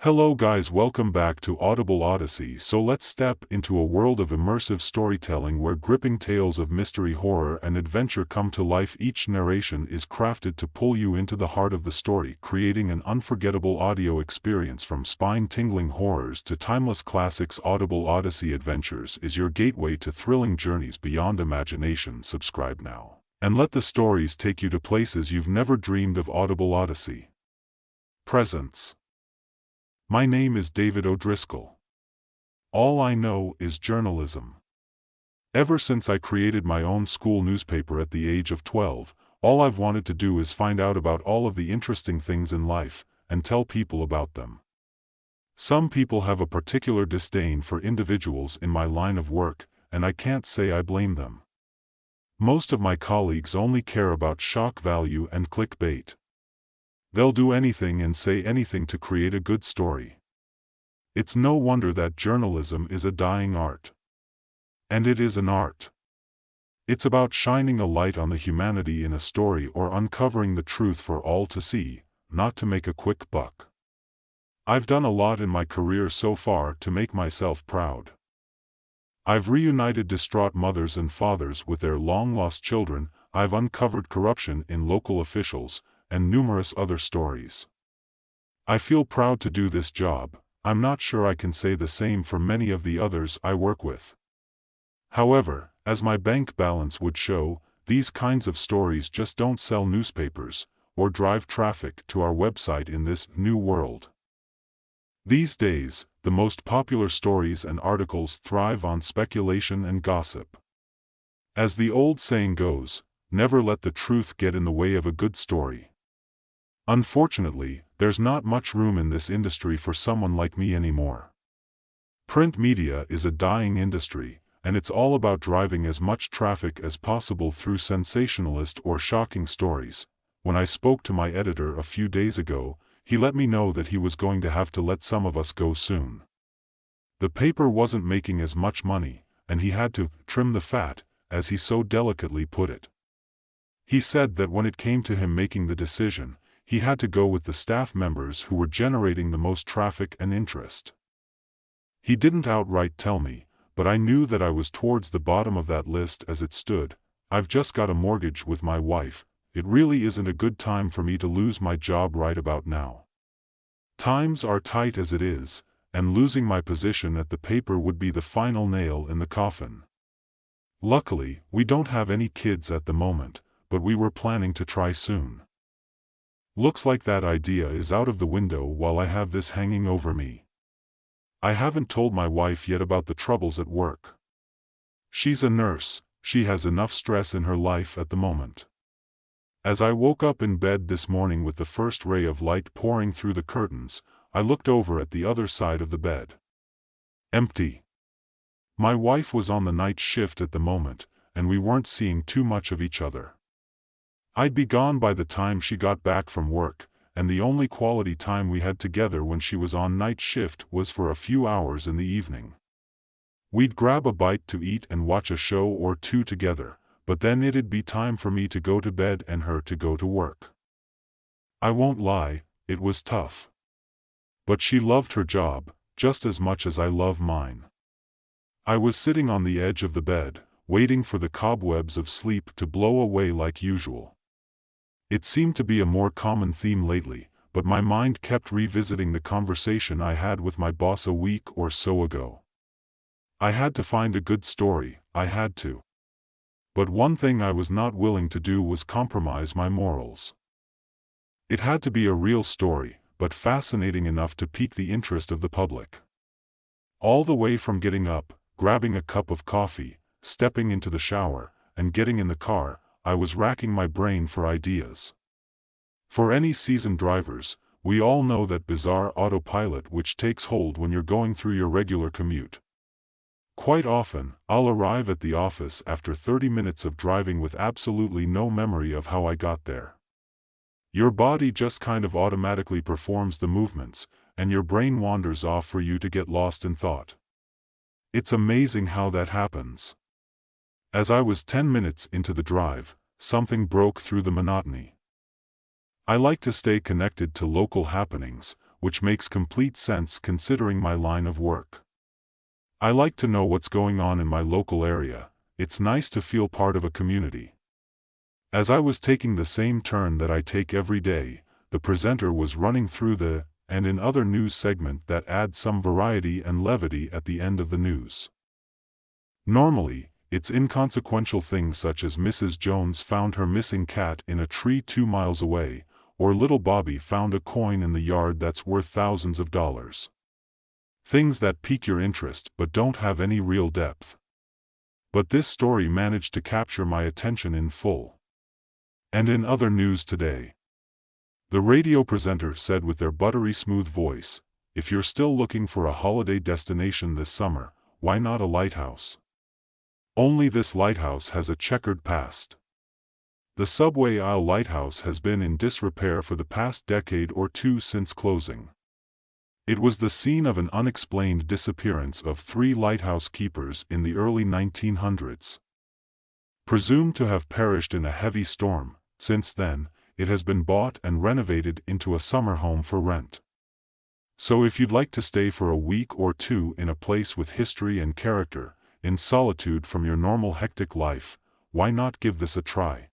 Hello guys, welcome back to Audible Odyssey. So let's step into a world of immersive storytelling where gripping tales of mystery, horror and adventure come to life. Each narration is crafted to pull you into the heart of the story, creating an unforgettable audio experience. From spine-tingling horrors to timeless classics, Audible Odyssey Adventures is your gateway to thrilling journeys beyond imagination. Subscribe now, and let the stories take you to places you've never dreamed of. Audible Odyssey presents. My name is David O'Driscoll. All I know is journalism. Ever since I created my own school newspaper at the age of 12, all I've wanted to do is find out about all of the interesting things in life, and tell people about them. Some people have a particular disdain for individuals in my line of work, and I can't say I blame them. Most of my colleagues only care about shock value and clickbait. They'll do anything and say anything to create a good story. It's no wonder that journalism is a dying art. And it is an art. It's about shining a light on the humanity in a story or uncovering the truth for all to see, not to make a quick buck. I've done a lot in my career so far to make myself proud. I've reunited distraught mothers and fathers with their long-lost children. I've uncovered corruption in local officials, and numerous other stories. I feel proud to do this job. I'm not sure I can say the same for many of the others I work with. However, as my bank balance would show, these kinds of stories just don't sell newspapers, or drive traffic to our website in this new world. These days, the most popular stories and articles thrive on speculation and gossip. As the old saying goes, never let the truth get in the way of a good story. Unfortunately, there's not much room in this industry for someone like me anymore. Print media is a dying industry, and it's all about driving as much traffic as possible through sensationalist or shocking stories. When I spoke to my editor a few days ago, he let me know that he was going to have to let some of us go soon. The paper wasn't making as much money, and he had to trim the fat, as he so delicately put it. He said that when it came to him making the decision, he had to go with the staff members who were generating the most traffic and interest. He didn't outright tell me, but I knew that I was towards the bottom of that list as it stood. I've just got a mortgage with my wife. It really isn't a good time for me to lose my job right about now. Times are tight as it is, and losing my position at the paper would be the final nail in the coffin. Luckily, we don't have any kids at the moment, but we were planning to try soon. Looks like that idea is out of the window while I have this hanging over me. I haven't told my wife yet about the troubles at work. She's a nurse. She has enough stress in her life at the moment. As I woke up in bed this morning with the first ray of light pouring through the curtains, I looked over at the other side of the bed. Empty. My wife was on the night shift at the moment, and we weren't seeing too much of each other. I'd be gone by the time she got back from work, and the only quality time we had together when she was on night shift was for a few hours in the evening. We'd grab a bite to eat and watch a show or two together, but then it'd be time for me to go to bed and her to go to work. I won't lie, it was tough. But she loved her job, just as much as I love mine. I was sitting on the edge of the bed, waiting for the cobwebs of sleep to blow away like usual. It seemed to be a more common theme lately, but my mind kept revisiting the conversation I had with my boss a week or so ago. I had to find a good story, I had to. But one thing I was not willing to do was compromise my morals. It had to be a real story, but fascinating enough to pique the interest of the public. All the way from getting up, grabbing a cup of coffee, stepping into the shower, and getting in the car, I was racking my brain for ideas. For any seasoned drivers, we all know that bizarre autopilot which takes hold when you're going through your regular commute. Quite often, I'll arrive at the office after 30 minutes of driving with absolutely no memory of how I got there. Your body just kind of automatically performs the movements, and your brain wanders off for you to get lost in thought. It's amazing how that happens. As I was 10 minutes into the drive, something broke through the monotony. I like to stay connected to local happenings, which makes complete sense considering my line of work. I like to know what's going on in my local area. It's nice to feel part of a community. As I was taking the same turn that I take every day, the presenter was running through the and in other news segment that adds some variety and levity at the end of the news. Normally, it's inconsequential things such as Mrs. Jones found her missing cat in a tree 2 miles away, or little Bobby found a coin in the yard that's worth thousands of dollars. Things that pique your interest but don't have any real depth. But this story managed to capture my attention in full. And in other news today, the radio presenter said with their buttery smooth voice, "If you're still looking for a holiday destination this summer, why not a lighthouse? Only this lighthouse has a checkered past." The Subway Isle Lighthouse has been in disrepair for the past decade or two since closing. It was the scene of an unexplained disappearance of 3 lighthouse keepers in the early 1900s. Presumed to have perished in a heavy storm, since then, it has been bought and renovated into a summer home for rent. So if you'd like to stay for a week or two in a place with history and character, in solitude from your normal hectic life, why not give this a try?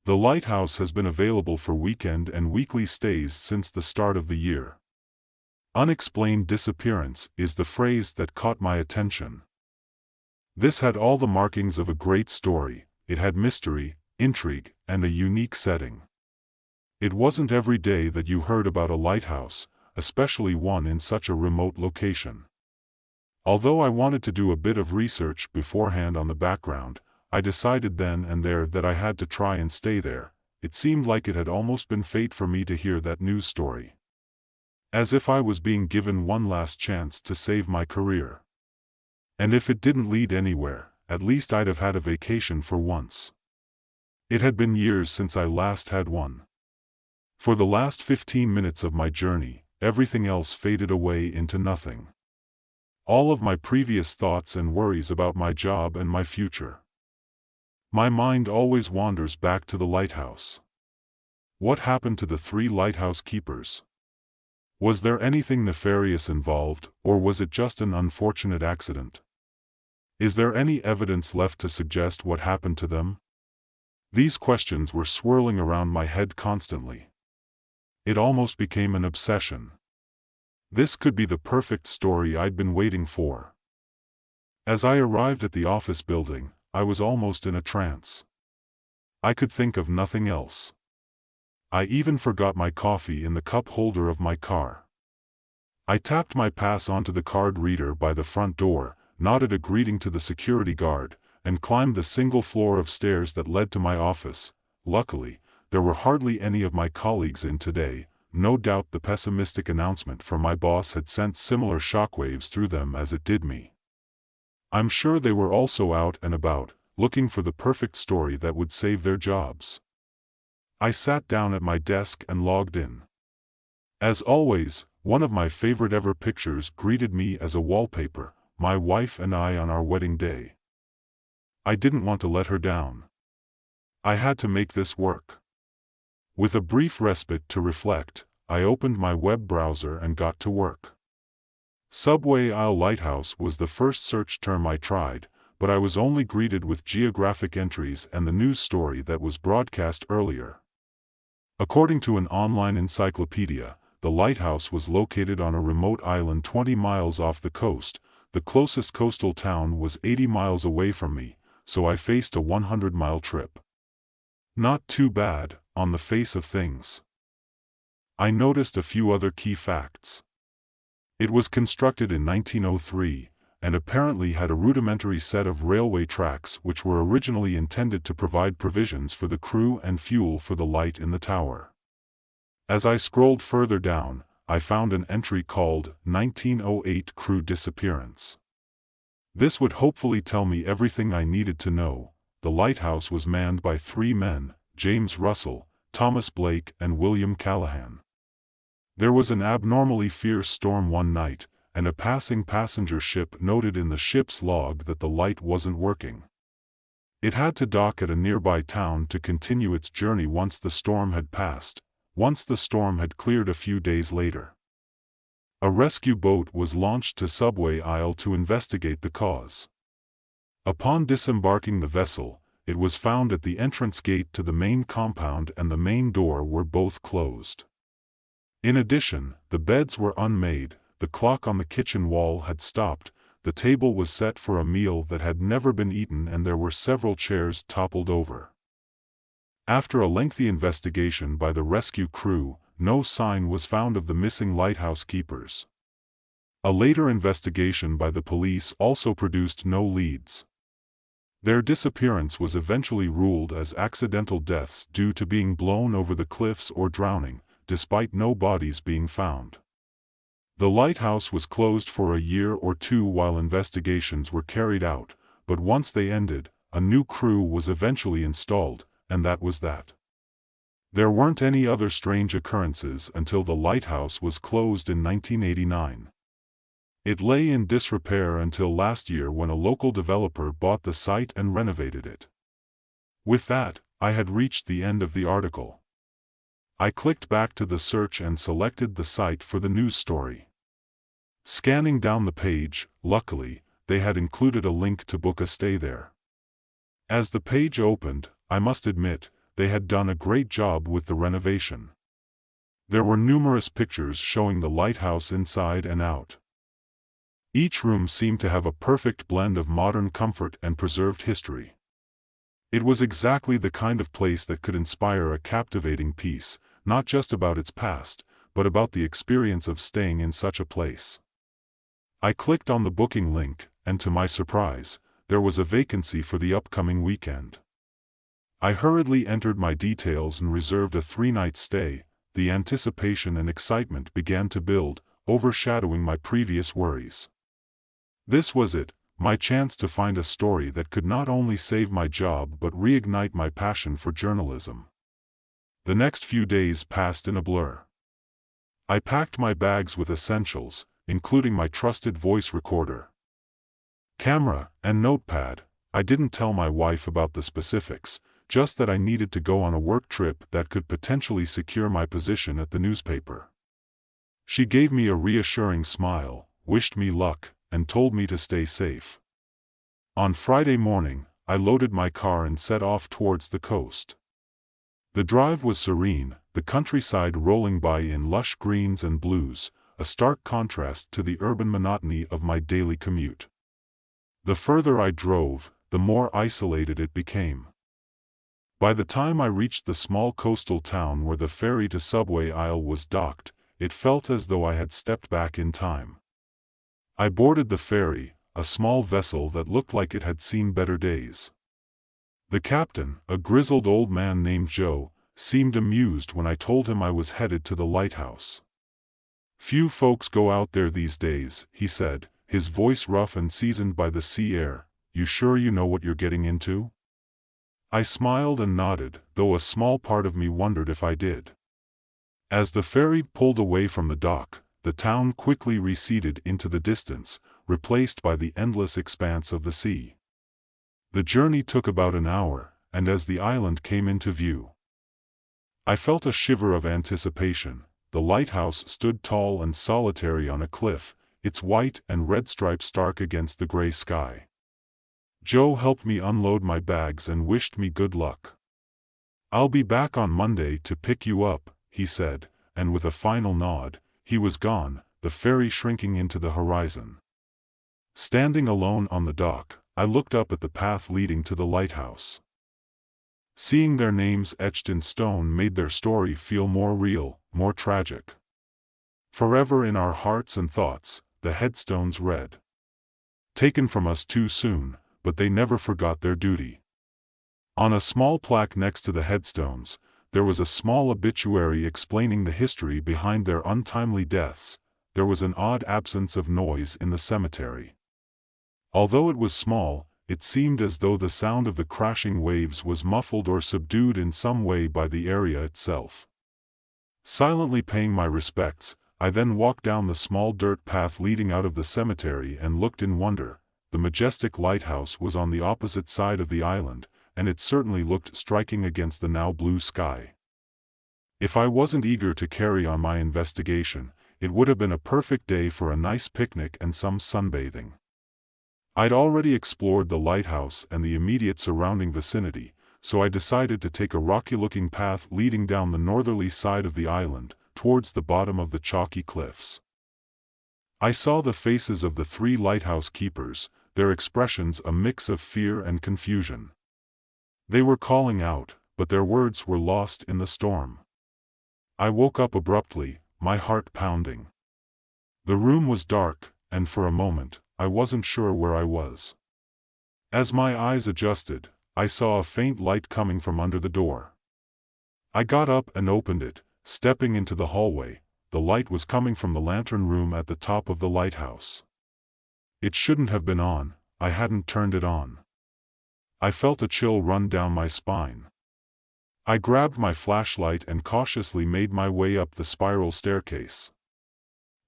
The lighthouse has been available for weekend and weekly stays since the start of the year. Unexplained disappearance is the phrase that caught my attention. This had all the markings of a great story. It had mystery, intrigue, and a unique setting. It wasn't every day that you heard about a lighthouse, especially one in such a remote location. Although I wanted to do a bit of research beforehand on the background, I decided then and there that I had to try and stay there. It seemed like it had almost been fate for me to hear that news story. As if I was being given one last chance to save my career. And if it didn't lead anywhere, at least I'd have had a vacation for once. It had been years since I last had one. For the last 15 minutes of my journey, everything else faded away into nothing. All of my previous thoughts and worries about my job and my future. My mind always wanders back to the lighthouse. What happened to the 3 lighthouse keepers? Was there anything nefarious involved, or was it just an unfortunate accident? Is there any evidence left to suggest what happened to them? These questions were swirling around my head constantly. It almost became an obsession. This could be the perfect story I'd been waiting for. As I arrived at the office building, I was almost in a trance. I could think of nothing else. I even forgot my coffee in the cup holder of my car. I tapped my pass onto the card reader by the front door, nodded a greeting to the security guard, and climbed the single floor of stairs that led to my office. Luckily, there were hardly any of my colleagues in today. No doubt the pessimistic announcement from my boss had sent similar shockwaves through them as it did me. I'm sure they were also out and about, looking for the perfect story that would save their jobs. I sat down at my desk and logged in. As always, one of my favorite ever pictures greeted me as a wallpaper, my wife and I on our wedding day. I didn't want to let her down. I had to make this work. With a brief respite to reflect, I opened my web browser and got to work. Subway Isle Lighthouse was the first search term I tried, but I was only greeted with geographic entries and the news story that was broadcast earlier. According to an online encyclopedia, the lighthouse was located on a remote island 20 miles off the coast. The closest coastal town was 80 miles away from me, so I faced a 100-mile trip. Not too bad, on the face of things. I noticed a few other key facts. It was constructed in 1903, and apparently had a rudimentary set of railway tracks which were originally intended to provide provisions for the crew and fuel for the light in the tower. As I scrolled further down, I found an entry called 1908 Crew Disappearance. This would hopefully tell me everything I needed to know. The lighthouse was manned by 3 men, James Russell, Thomas Blake and William Callahan. There was an abnormally fierce storm one night, and a passing passenger ship noted in the ship's log that the light wasn't working. It had to dock at a nearby town to continue its journey once the storm had passed, once the storm had cleared a few days later. A rescue boat was launched to Subway Isle to investigate the cause. Upon disembarking the vessel, it was found at the entrance gate to the main compound and the main door were both closed. In addition, the beds were unmade, the clock on the kitchen wall had stopped, the table was set for a meal that had never been eaten, and there were several chairs toppled over. After a lengthy investigation by the rescue crew, no sign was found of the missing lighthouse keepers. A later investigation by the police also produced no leads. Their disappearance was eventually ruled as accidental deaths due to being blown over the cliffs or drowning, despite no bodies being found. The lighthouse was closed for a year or two while investigations were carried out, but once they ended, a new crew was eventually installed, and that was that. There weren't any other strange occurrences until the lighthouse was closed in 1989. It lay in disrepair until last year when a local developer bought the site and renovated it. With that, I had reached the end of the article. I clicked back to the search and selected the site for the news story. Scanning down the page, luckily, they had included a link to book a stay there. As the page opened, I must admit, they had done a great job with the renovation. There were numerous pictures showing the lighthouse inside and out. Each room seemed to have a perfect blend of modern comfort and preserved history. It was exactly the kind of place that could inspire a captivating piece, not just about its past, but about the experience of staying in such a place. I clicked on the booking link, and to my surprise, there was a vacancy for the upcoming weekend. I hurriedly entered my details and reserved a 3-night stay. The anticipation and excitement began to build, overshadowing my previous worries. This was it, my chance to find a story that could not only save my job but reignite my passion for journalism. The next few days passed in a blur. I packed my bags with essentials, including my trusted voice recorder, camera, and notepad. I didn't tell my wife about the specifics, just that I needed to go on a work trip that could potentially secure my position at the newspaper. She gave me a reassuring smile, wished me luck, and told me to stay safe. On Friday morning, I loaded my car and set off towards the coast. The drive was serene, the countryside rolling by in lush greens and blues, a stark contrast to the urban monotony of my daily commute. The further I drove, the more isolated it became. By the time I reached the small coastal town where the ferry to Subway Isle was docked, it felt as though I had stepped back in time. I boarded the ferry, a small vessel that looked like it had seen better days. The captain, a grizzled old man named Joe, seemed amused when I told him I was headed to the lighthouse. "Few folks go out there these days," he said, his voice rough and seasoned by the sea air. "You sure you know what you're getting into?" I smiled and nodded, though a small part of me wondered if I did. As the ferry pulled away from the dock, the town quickly receded into the distance, replaced by the endless expanse of the sea. The journey took about an hour, and as the island came into view, I felt a shiver of anticipation. The lighthouse stood tall and solitary on a cliff, its white and red stripes stark against the gray sky. Joe helped me unload my bags and wished me good luck. "I'll be back on Monday to pick you up," he said, and with a final nod, he was gone, the ferry shrinking into the horizon. Standing alone on the dock, I looked up at the path leading to the lighthouse. Seeing their names etched in stone made their story feel more real, more tragic. "Forever in our hearts and thoughts," the headstones read. "Taken from us too soon, but they never forgot their duty." On a small plaque next to the headstones, there was a small obituary explaining the history behind their untimely deaths. There was an odd absence of noise in the cemetery. Although it was small, it seemed as though the sound of the crashing waves was muffled or subdued in some way by the area itself. Silently paying my respects, I then walked down the small dirt path leading out of the cemetery and looked in wonder. The majestic lighthouse was on the opposite side of the island, and it certainly looked striking against the now blue sky. If I wasn't eager to carry on my investigation, it would have been a perfect day for a nice picnic and some sunbathing. I'd already explored the lighthouse and the immediate surrounding vicinity, so I decided to take a rocky-looking path leading down the northerly side of the island, towards the bottom of the chalky cliffs. I saw the faces of the 3 lighthouse keepers, their expressions a mix of fear and confusion. They were calling out, but their words were lost in the storm. I woke up abruptly, my heart pounding. The room was dark, and for a moment, I wasn't sure where I was. As my eyes adjusted, I saw a faint light coming from under the door. I got up and opened it, stepping into the hallway. The light was coming from the lantern room at the top of the lighthouse. It shouldn't have been on, I hadn't turned it on. I felt a chill run down my spine. I grabbed my flashlight and cautiously made my way up the spiral staircase.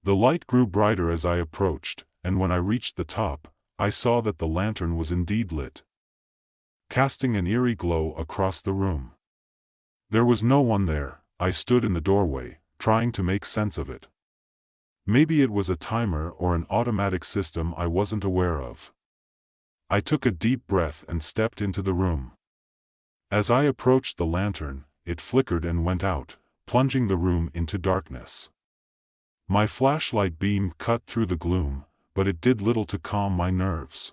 The light grew brighter as I approached, and when I reached the top, I saw that the lantern was indeed lit, casting an eerie glow across the room. There was no one there. I stood in the doorway, trying to make sense of it. Maybe it was a timer or an automatic system I wasn't aware of. I took a deep breath and stepped into the room. As I approached the lantern, it flickered and went out, plunging the room into darkness. My flashlight beam cut through the gloom, but it did little to calm my nerves.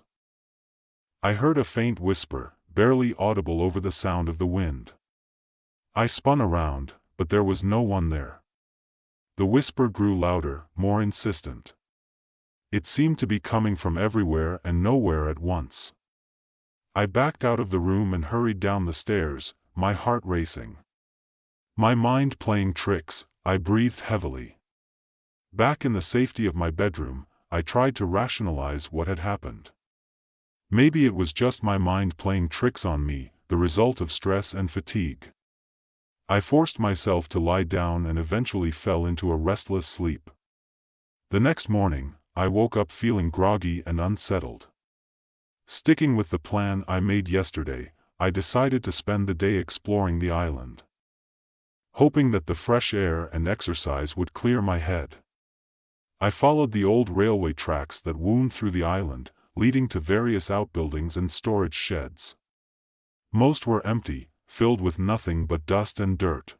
I heard a faint whisper, barely audible over the sound of the wind. I spun around, but there was no one there. The whisper grew louder, more insistent. It seemed to be coming from everywhere and nowhere at once. I backed out of the room and hurried down the stairs, my heart racing. My mind playing tricks, I breathed heavily. Back in the safety of my bedroom, I tried to rationalize what had happened. Maybe it was just my mind playing tricks on me, the result of stress and fatigue. I forced myself to lie down and eventually fell into a restless sleep. The next morning, I woke up feeling groggy and unsettled. Sticking with the plan I made yesterday, I decided to spend the day exploring the island, hoping that the fresh air and exercise would clear my head. I followed the old railway tracks that wound through the island, leading to various outbuildings and storage sheds. Most were empty, filled with nothing but dust and dirt.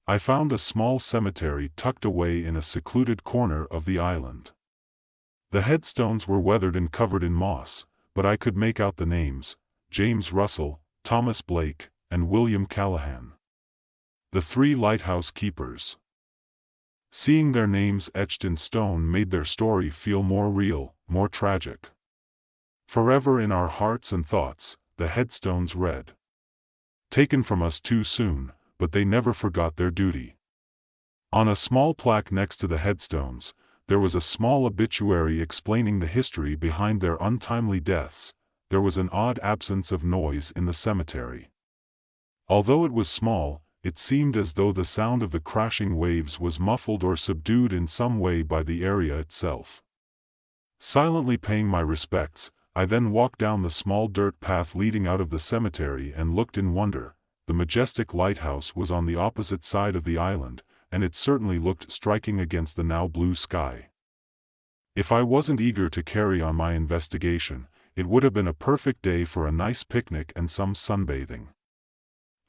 I found a small cemetery tucked away in a secluded corner of the island. The headstones were weathered and covered in moss, but I could make out the names: James Russell, Thomas Blake, and William Callahan. The 3 lighthouse keepers. Seeing their names etched in stone made their story feel more real, more tragic. Forever in our hearts and thoughts, the headstones read. Taken from us too soon, but they never forgot their duty. On a small plaque next to the headstones, there was a small obituary explaining the history behind their untimely deaths. There was an odd absence of noise in the cemetery. Although it was small, it seemed as though the sound of the crashing waves was muffled or subdued in some way by the area itself. Silently paying my respects, I then walked down the small dirt path leading out of the cemetery and looked in wonder. The majestic lighthouse was on the opposite side of the island, and it certainly looked striking against the now blue sky. If I wasn't eager to carry on my investigation, it would have been a perfect day for a nice picnic and some sunbathing.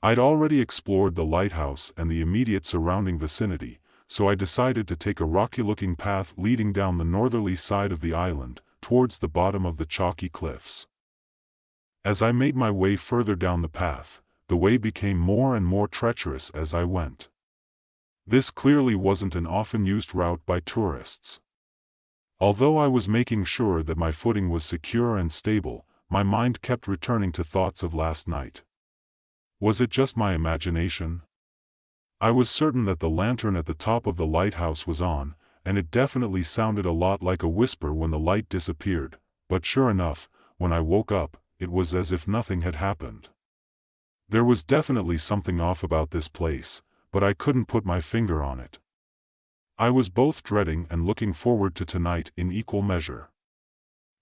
I'd already explored the lighthouse and the immediate surrounding vicinity, so I decided to take a rocky-looking path leading down the northerly side of the island, towards the bottom of the chalky cliffs. As I made my way further down the path, the way became more and more treacherous as I went. This clearly wasn't an often used route by tourists. Although I was making sure that my footing was secure and stable, my mind kept returning to thoughts of last night. Was it just my imagination? I was certain that the lantern at the top of the lighthouse was on, and it definitely sounded a lot like a whisper when the light disappeared, but sure enough, when I woke up, it was as if nothing had happened. There was definitely something off about this place, but I couldn't put my finger on it. I was both dreading and looking forward to tonight in equal measure.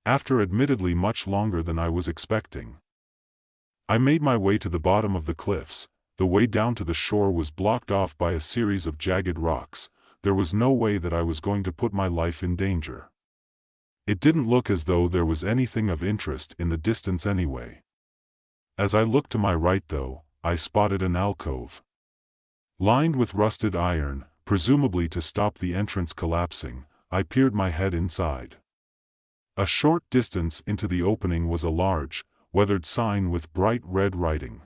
After admittedly much longer than I was expecting, I made my way to the bottom of the cliffs. The way down to the shore was blocked off by a series of jagged rocks, there was no way that I was going to put my life in danger. It didn't look as though there was anything of interest in the distance anyway. As I looked to my right though, I spotted an alcove. Lined with rusted iron, presumably to stop the entrance collapsing, I peered my head inside. A short distance into the opening was a large, weathered sign with bright red writing.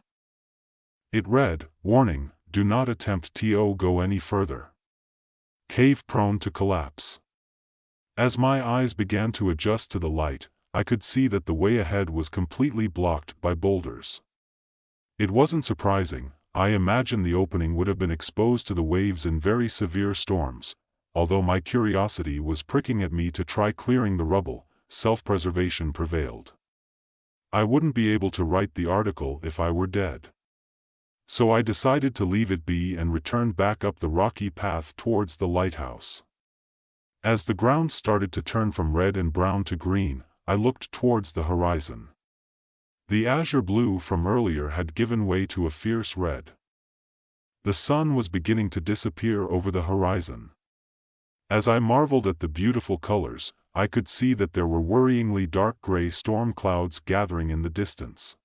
It read, "Warning, do not attempt to go any further. Cave prone to collapse." As my eyes began to adjust to the light, I could see that the way ahead was completely blocked by boulders. It wasn't surprising. I imagine the opening would have been exposed to the waves in very severe storms. Although my curiosity was pricking at me to try clearing the rubble, self-preservation prevailed. I wouldn't be able to write the article if I were dead. So I decided to leave it be and returned back up the rocky path towards the lighthouse. As the ground started to turn from red and brown to green, I looked towards the horizon. The azure blue from earlier had given way to a fierce red. The sun was beginning to disappear over the horizon. As I marveled at the beautiful colors, I could see that there were worryingly dark gray storm clouds gathering in the distance.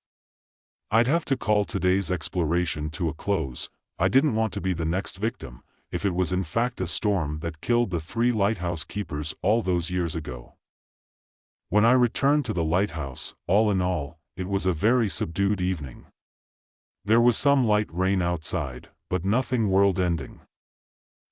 I'd have to call today's exploration to a close. I didn't want to be the next victim, if it was in fact a storm that killed the 3 lighthouse keepers all those years ago. When I returned to the lighthouse, all in all, it was a very subdued evening. There was some light rain outside, but nothing world-ending.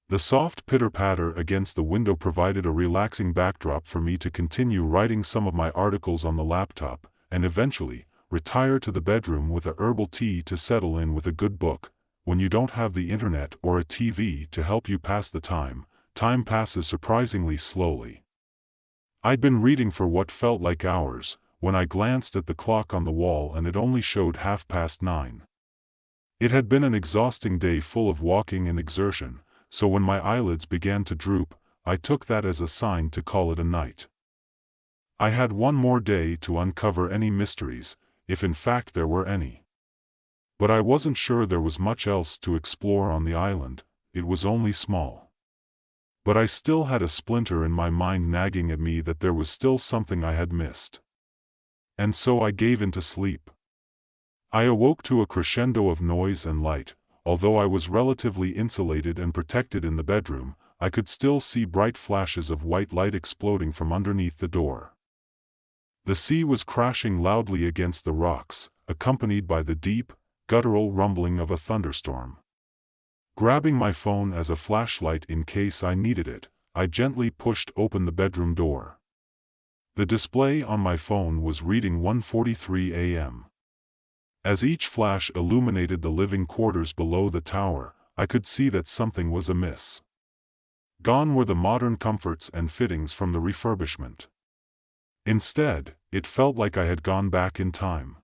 The soft pitter-patter against the window provided a relaxing backdrop for me to continue writing some of my articles on the laptop, and eventually, retire to the bedroom with a herbal tea to settle in with a good book. When you don't have the internet or a TV to help you pass the time passes surprisingly slowly. I'd been reading for what felt like hours, when I glanced at the clock on the wall and it only showed 9:30. It had been an exhausting day full of walking and exertion, so when my eyelids began to droop, I took that as a sign to call it a night. I had one more day to uncover any mysteries, if in fact there were any. But I wasn't sure there was much else to explore on the island. It was only small. But I still had a splinter in my mind nagging at me that there was still something I had missed. And so I gave in to sleep. I awoke to a crescendo of noise and light. Although I was relatively insulated and protected in the bedroom, I could still see bright flashes of white light exploding from underneath the door. The sea was crashing loudly against the rocks, accompanied by the deep, guttural rumbling of a thunderstorm. Grabbing my phone as a flashlight in case I needed it, I gently pushed open the bedroom door. The display on my phone was reading 1:43 a.m. As each flash illuminated the living quarters below the tower, I could see that something was amiss. Gone were the modern comforts and fittings from the refurbishment. Instead, it felt like I had gone back in time.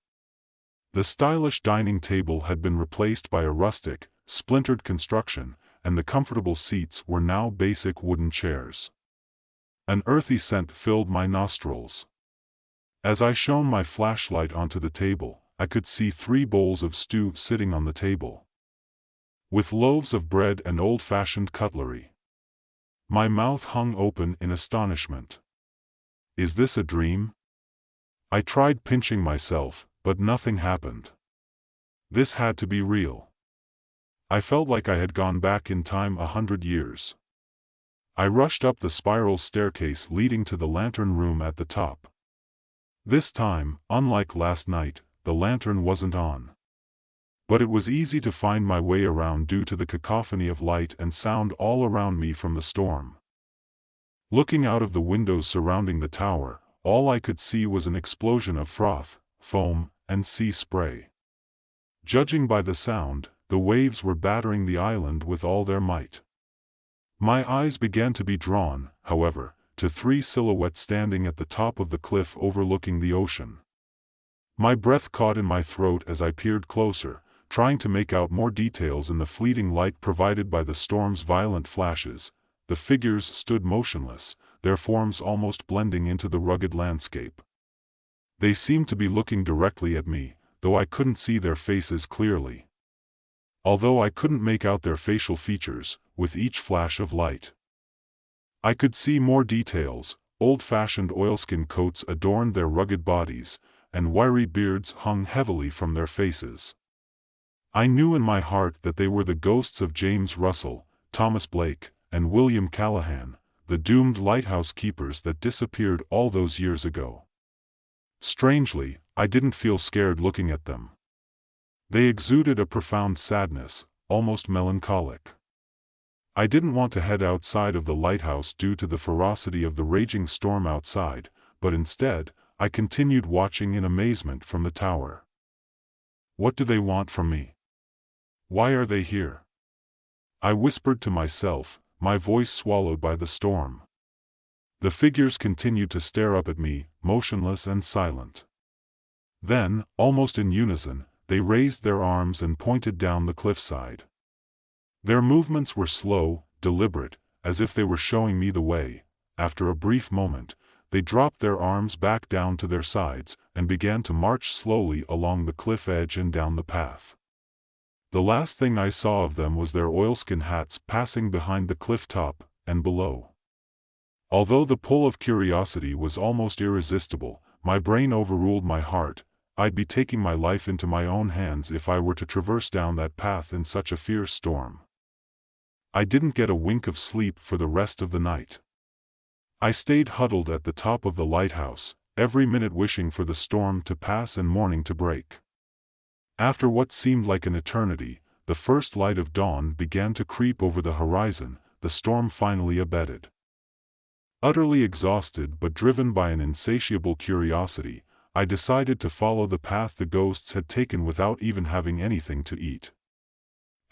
The stylish dining table had been replaced by a rustic, splintered construction, and the comfortable seats were now basic wooden chairs. An earthy scent filled my nostrils. As I shone my flashlight onto the table, I could see 3 bowls of stew sitting on the table, with loaves of bread and old-fashioned cutlery. My mouth hung open in astonishment. Is this a dream? I tried pinching myself, but nothing happened. This had to be real. I felt like I had gone back in time 100 years. I rushed up the spiral staircase leading to the lantern room at the top. This time, unlike last night, the lantern wasn't on. But it was easy to find my way around due to the cacophony of light and sound all around me from the storm. Looking out of the windows surrounding the tower, all I could see was an explosion of froth, foam, and sea spray. Judging by the sound, the waves were battering the island with all their might. My eyes began to be drawn, however, to 3 silhouettes standing at the top of the cliff overlooking the ocean. My breath caught in my throat as I peered closer, trying to make out more details in the fleeting light provided by the storm's violent flashes. The figures stood motionless, their forms almost blending into the rugged landscape. They seemed to be looking directly at me, though I couldn't see their faces clearly. Although I couldn't make out their facial features, with each flash of light. I could see more details. Old-fashioned oilskin coats adorned their rugged bodies, and wiry beards hung heavily from their faces. I knew in my heart that they were the ghosts of James Russell, Thomas Blake, and William Callahan, the doomed lighthouse keepers that disappeared all those years ago. Strangely, I didn't feel scared looking at them. They exuded a profound sadness, almost melancholic. I didn't want to head outside of the lighthouse due to the ferocity of the raging storm outside, but instead, I continued watching in amazement from the tower. What do they want from me? Why are they here? I whispered to myself, my voice swallowed by the storm. The figures continued to stare up at me, motionless and silent. Then, almost in unison, they raised their arms and pointed down the cliffside. Their movements were slow, deliberate, as if they were showing me the way. After a brief moment, they dropped their arms back down to their sides and began to march slowly along the cliff edge and down the path. The last thing I saw of them was their oilskin hats passing behind the cliff top and below. Although the pull of curiosity was almost irresistible, my brain overruled my heart. I'd be taking my life into my own hands if I were to traverse down that path in such a fierce storm. I didn't get a wink of sleep for the rest of the night. I stayed huddled at the top of the lighthouse, every minute wishing for the storm to pass and morning to break. After what seemed like an eternity, the first light of dawn began to creep over the horizon. The storm finally abated. Utterly exhausted but driven by an insatiable curiosity, I decided to follow the path the ghosts had taken without even having anything to eat.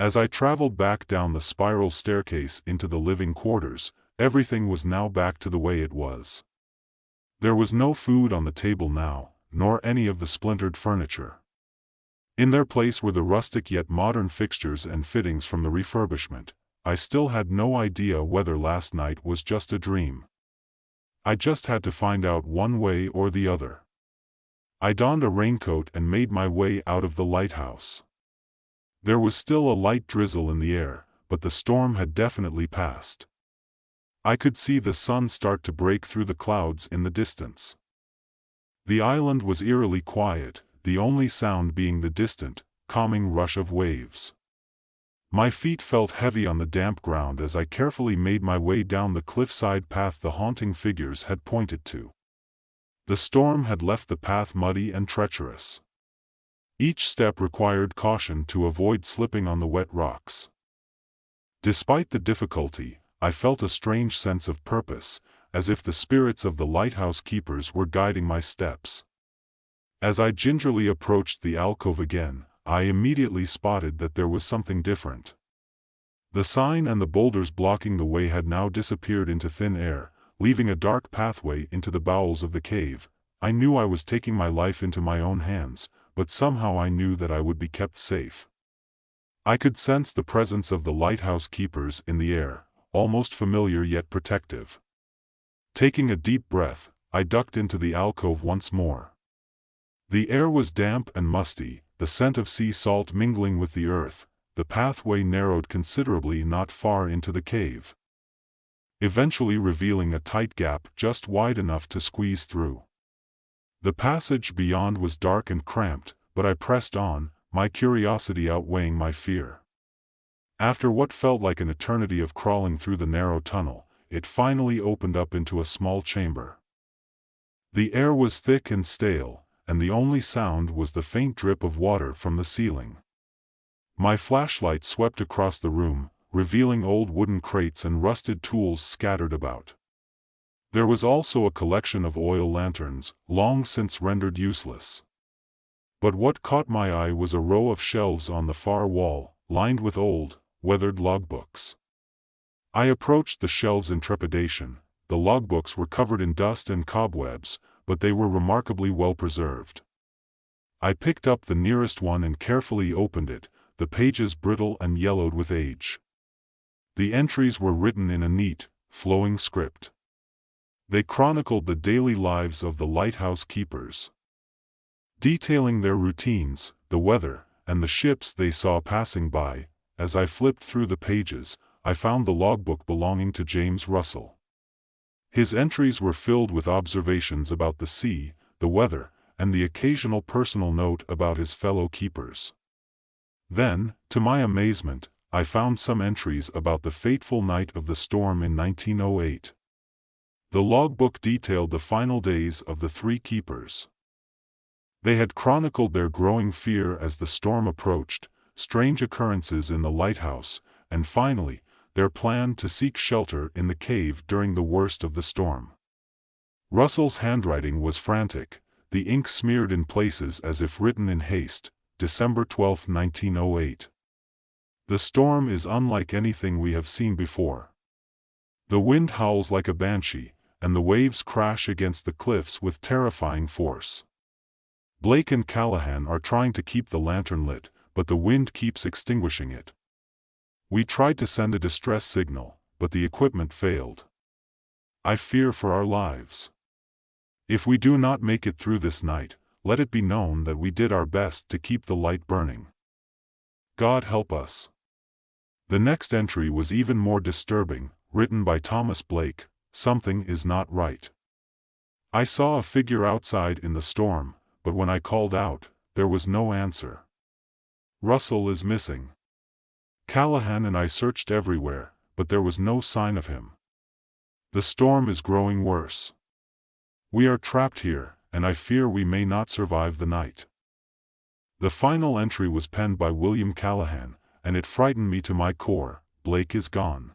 As I traveled back down the spiral staircase into the living quarters, everything was now back to the way it was. There was no food on the table now, nor any of the splintered furniture. In their place were the rustic yet modern fixtures and fittings from the refurbishment. I still had no idea whether last night was just a dream. I just had to find out one way or the other. I donned a raincoat and made my way out of the lighthouse. There was still a light drizzle in the air, but the storm had definitely passed. I could see the sun start to break through the clouds in the distance. The island was eerily quiet, the only sound being the distant, calming rush of waves. My feet felt heavy on the damp ground as I carefully made my way down the cliffside path the haunting figures had pointed to. The storm had left the path muddy and treacherous. Each step required caution to avoid slipping on the wet rocks. Despite the difficulty, I felt a strange sense of purpose, as if the spirits of the lighthouse keepers were guiding my steps. As I gingerly approached the alcove again, I immediately spotted that there was something different. The sign and the boulders blocking the way had now disappeared into thin air, leaving a dark pathway into the bowels of the cave. I knew I was taking my life into my own hands, but somehow I knew that I would be kept safe. I could sense the presence of the lighthouse keepers in the air, almost familiar yet protective. Taking a deep breath, I ducked into the alcove once more. The air was damp and musty, the scent of sea salt mingling with the earth. The pathway narrowed considerably not far into the cave, eventually revealing a tight gap just wide enough to squeeze through. The passage beyond was dark and cramped, but I pressed on, my curiosity outweighing my fear. After what felt like an eternity of crawling through the narrow tunnel, it finally opened up into a small chamber. The air was thick and stale, and the only sound was the faint drip of water from the ceiling. My flashlight swept across the room, revealing old wooden crates and rusted tools scattered about. There was also a collection of oil lanterns, long since rendered useless. But what caught my eye was a row of shelves on the far wall, lined with old, weathered logbooks. I approached the shelves in trepidation. The logbooks were covered in dust and cobwebs, but they were remarkably well preserved. I picked up the nearest one and carefully opened it, the pages brittle and yellowed with age. The entries were written in a neat, flowing script. They chronicled the daily lives of the lighthouse keepers, detailing their routines, the weather, and the ships they saw passing by. As I flipped through the pages, I found the logbook belonging to James Russell. His entries were filled with observations about the sea, the weather, and the occasional personal note about his fellow keepers. Then, to my amazement, I found some entries about the fateful night of the storm in 1908. The logbook detailed the final days of the three keepers. They had chronicled their growing fear as the storm approached, strange occurrences in the lighthouse, and finally, their plan to seek shelter in the cave during the worst of the storm. Russell's handwriting was frantic, the ink smeared in places as if written in haste. December 12, 1908. The storm is unlike anything we have seen before. The wind howls like a banshee, and the waves crash against the cliffs with terrifying force. Blake and Callahan are trying to keep the lantern lit, but the wind keeps extinguishing it. We tried to send a distress signal, but the equipment failed. I fear for our lives. If we do not make it through this night, let it be known that we did our best to keep the light burning. God help us. The next entry was even more disturbing, written by Thomas Blake. Something is not right. I saw a figure outside in the storm, but when I called out, there was no answer. Russell is missing. Callahan and I searched everywhere, but there was no sign of him. The storm is growing worse. We are trapped here, and I fear we may not survive the night. The final entry was penned by William Callahan, and it frightened me to my core. Blake is gone.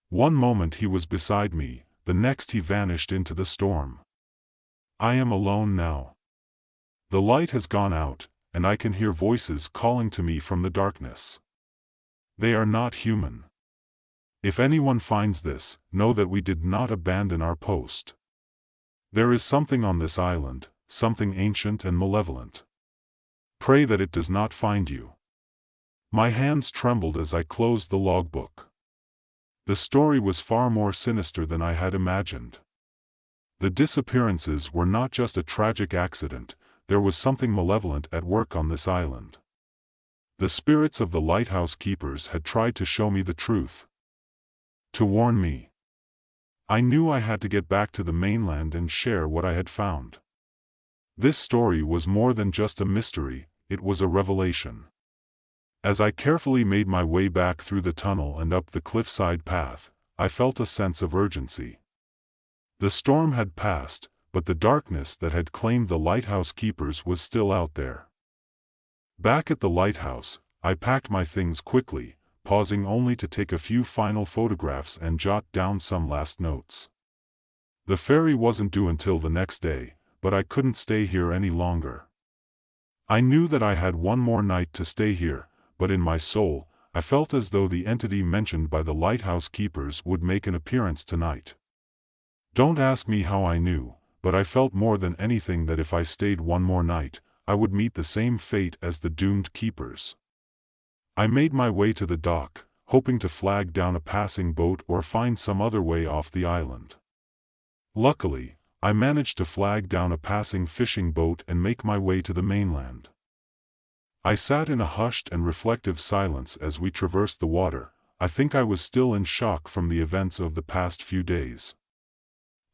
One moment he was beside me, the next he vanished into the storm. I am alone now. The light has gone out, and I can hear voices calling to me from the darkness. They are not human. If anyone finds this, know that we did not abandon our post. There is something on this island, something ancient and malevolent. Pray that it does not find you. My hands trembled as I closed the logbook. The story was far more sinister than I had imagined. The disappearances were not just a tragic accident, there was something malevolent at work on this island. The spirits of the lighthouse keepers had tried to show me the truth. To warn me. I knew I had to get back to the mainland and share what I had found. This story was more than just a mystery, it was a revelation. As I carefully made my way back through the tunnel and up the cliffside path, I felt a sense of urgency. The storm had passed, but the darkness that had claimed the lighthouse keepers was still out there. Back at the lighthouse, I packed my things quickly, pausing only to take a few final photographs and jot down some last notes. The ferry wasn't due until the next day, but I couldn't stay here any longer. I knew that I had one more night to stay here, but in my soul, I felt as though the entity mentioned by the lighthouse keepers would make an appearance tonight. Don't ask me how I knew, but I felt more than anything that if I stayed one more night, I would meet the same fate as the doomed keepers. I made my way to the dock, hoping to flag down a passing boat or find some other way off the island. Luckily, I managed to flag down a passing fishing boat and make my way to the mainland. I sat in a hushed and reflective silence as we traversed the water. I think I was still in shock from the events of the past few days.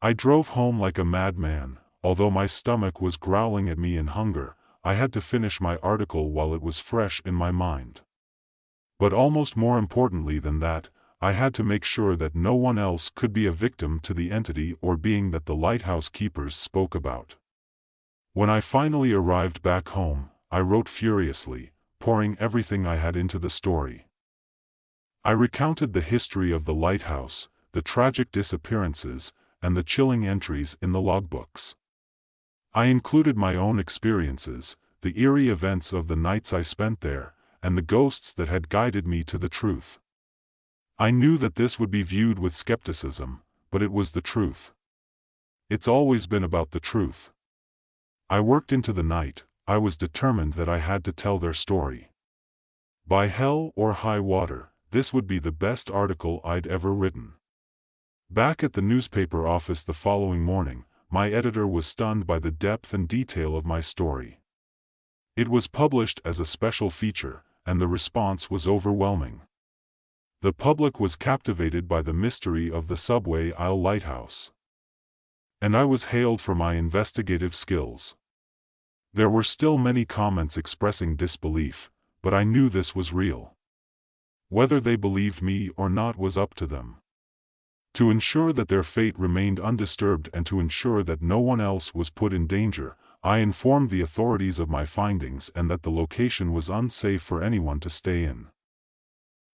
I drove home like a madman, although my stomach was growling at me in hunger. I had to finish my article while it was fresh in my mind. But almost more importantly than that, I had to make sure that no one else could be a victim to the entity or being that the lighthouse keepers spoke about. When I finally arrived back home, I wrote furiously, pouring everything I had into the story. I recounted the history of the lighthouse, the tragic disappearances, and the chilling entries in the logbooks. I included my own experiences, the eerie events of the nights I spent there, and the ghosts that had guided me to the truth. I knew that this would be viewed with skepticism, but it was the truth. It's always been about the truth. I worked into the night. I was determined that I had to tell their story. By hell or high water, this would be the best article I'd ever written. Back at the newspaper office the following morning, my editor was stunned by the depth and detail of my story. It was published as a special feature, and the response was overwhelming. The public was captivated by the mystery of the subway aisle lighthouse. And I was hailed for my investigative skills. There were still many comments expressing disbelief, but I knew this was real. Whether they believed me or not was up to them. To ensure that their fate remained undisturbed and to ensure that no one else was put in danger, I informed the authorities of my findings and that the location was unsafe for anyone to stay in.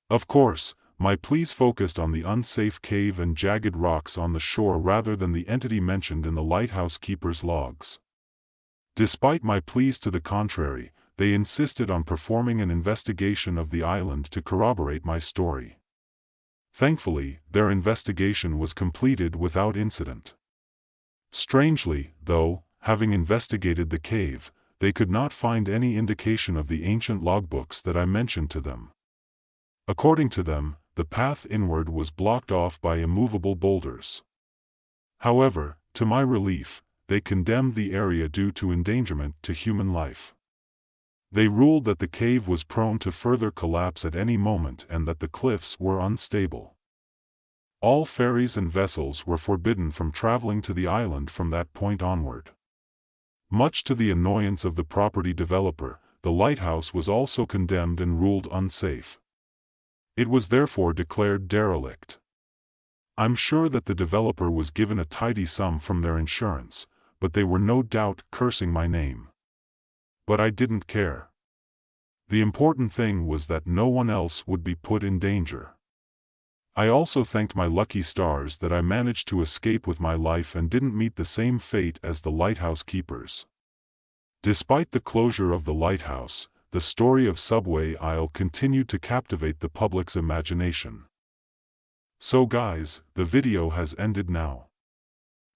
Of course, my pleas focused on the unsafe cave and jagged rocks on the shore rather than the entity mentioned in the lighthouse keeper's logs. Despite my pleas to the contrary, they insisted on performing an investigation of the island to corroborate my story. Thankfully, their investigation was completed without incident. Strangely, though, having investigated the cave, they could not find any indication of the ancient logbooks that I mentioned to them. According to them, the path inward was blocked off by immovable boulders. However, to my relief, they condemned the area due to endangerment to human life. They ruled that the cave was prone to further collapse at any moment and that the cliffs were unstable. All ferries and vessels were forbidden from traveling to the island from that point onward. Much to the annoyance of the property developer, the lighthouse was also condemned and ruled unsafe. It was therefore declared derelict. I'm sure that the developer was given a tidy sum from their insurance, but they were no doubt cursing my name. But I didn't care. The important thing was that no one else would be put in danger. I also thanked my lucky stars that I managed to escape with my life and didn't meet the same fate as the lighthouse keepers. Despite the closure of the lighthouse, the story of Subway Isle continued to captivate the public's imagination. So guys, the video has ended now.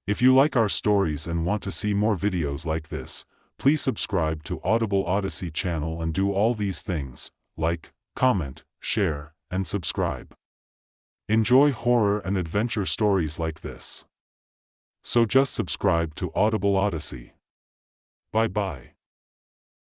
If you like our stories and want to see more videos like this, please subscribe to Audible Odyssey channel and do all these things, like, comment, share, and subscribe. Enjoy horror and adventure stories like this. So just subscribe to Audible Odyssey. Bye bye.